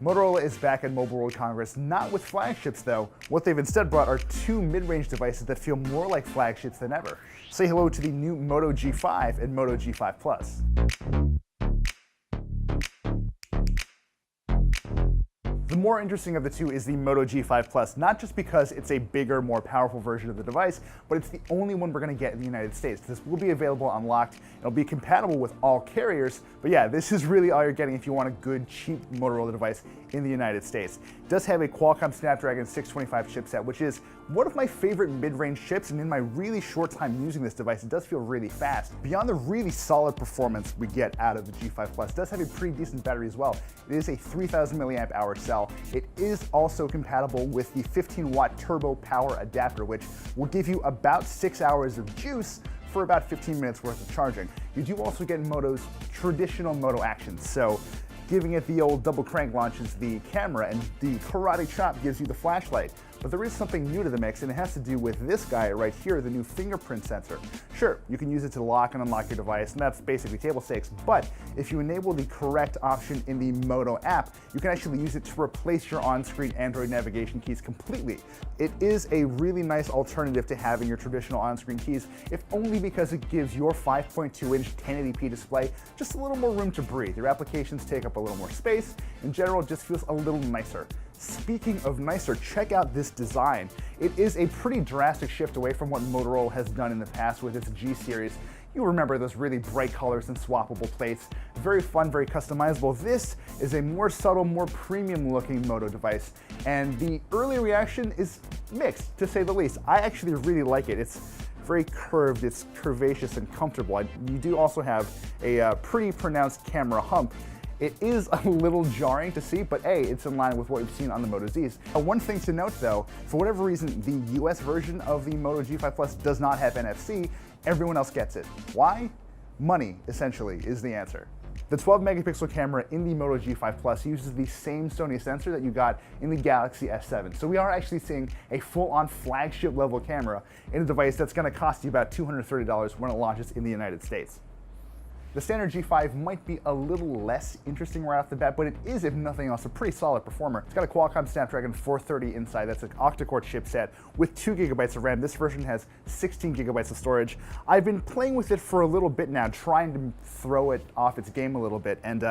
Motorola is back at Mobile World Congress, not with flagships though. What they've instead brought are two mid-range devices that feel more like flagships than ever. Say hello to the new Moto G5 and Moto G5 Plus. The more interesting of the two is the Moto G5 Plus, not just because it's a bigger, more powerful version of the device, but it's the only one we're going to get in the United States. This will be available unlocked. It'll be compatible with all carriers, but yeah, this is really all you're getting if you want a good, cheap Motorola device in the United States. It does have a Qualcomm Snapdragon 625 chipset, which is one of my favorite mid-range chips, and in my really short time using this device, it does feel really fast. Beyond the really solid performance we get out of the G5 Plus, it does have a pretty decent battery as well. It is a 3000 milliamp hour cell. It is also compatible with the 15-watt turbo power adapter, which will give you about 6 hours of juice for about 15 minutes worth of charging. You do also get Moto's traditional Moto actions, so giving it the old double crank launches the camera, and the karate chop gives you the flashlight. But there is something new to the mix, and it has to do with this guy right here, the new fingerprint sensor. Sure, you can use it to lock and unlock your device, and that's basically table stakes, but if you enable the correct option in the Moto app, you can actually use it to replace your on-screen Android navigation keys completely. It is a really nice alternative to having your traditional on-screen keys, if only because it gives your 5.2-inch 1080p display just a little more room to breathe. Your applications take up a little more space. In general, it just feels a little nicer. Speaking of nicer, check out this design. It is a pretty drastic shift away from what Motorola has done in the past with its G series. You remember those really bright colors and swappable plates. Very fun, very customizable. This is a more subtle, more premium looking Moto device, and the early reaction is mixed, to say the least. I actually really like it. It's very curved, it's curvaceous and comfortable. You do also have a pretty pronounced camera hump. It is a little jarring to see, but hey, it's in line with what we've seen on the Moto Zs. One thing to note though, for whatever reason, the US version of the Moto G5 Plus does not have NFC. Everyone else gets it. Why? Money, essentially, is the answer. The 12 megapixel camera in the Moto G5 Plus uses the same Sony sensor that you got in the Galaxy S7. So we are actually seeing a full-on flagship level camera in a device that's going to cost you about $230 when it launches in the United States. The standard G5 might be a little less interesting right off the bat, but it is, if nothing else, a pretty solid performer. It's got a Qualcomm Snapdragon 430 inside. That's an octa-core chipset with 2 gigabytes of RAM. This version has 16 gigabytes of storage. I've been playing with it for a little bit now, trying to throw it off its game a little bit, and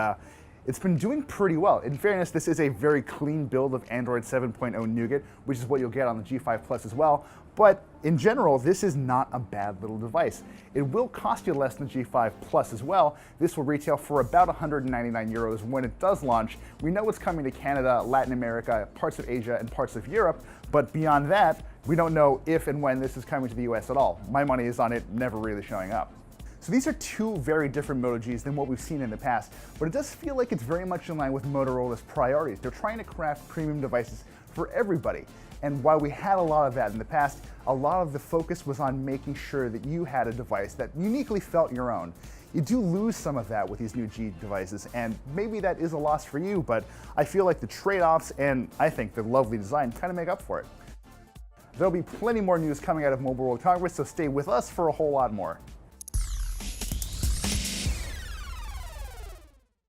it's been doing pretty well. In fairness, this is a very clean build of Android 7.0 Nougat, which is what you'll get on the G5 Plus as well. But in general, this is not a bad little device. It will cost you less than G5 Plus as well. This will retail for about 199 euros when it does launch. We know it's coming to Canada, Latin America, parts of Asia, and parts of Europe, but beyond that, we don't know if and when this is coming to the US at all. My money is on it never really showing up. So these are two very different Moto Gs than what we've seen in the past, but it does feel like it's very much in line with Motorola's priorities. They're trying to craft premium devices for everybody. And while we had a lot of that in the past, a lot of the focus was on making sure that you had a device that uniquely felt your own. You do lose some of that with these new G devices, and maybe that is a loss for you, but I feel like the trade-offs and I think the lovely design kind of make up for it. There'll be plenty more news coming out of Mobile World Congress, so stay with us for a whole lot more.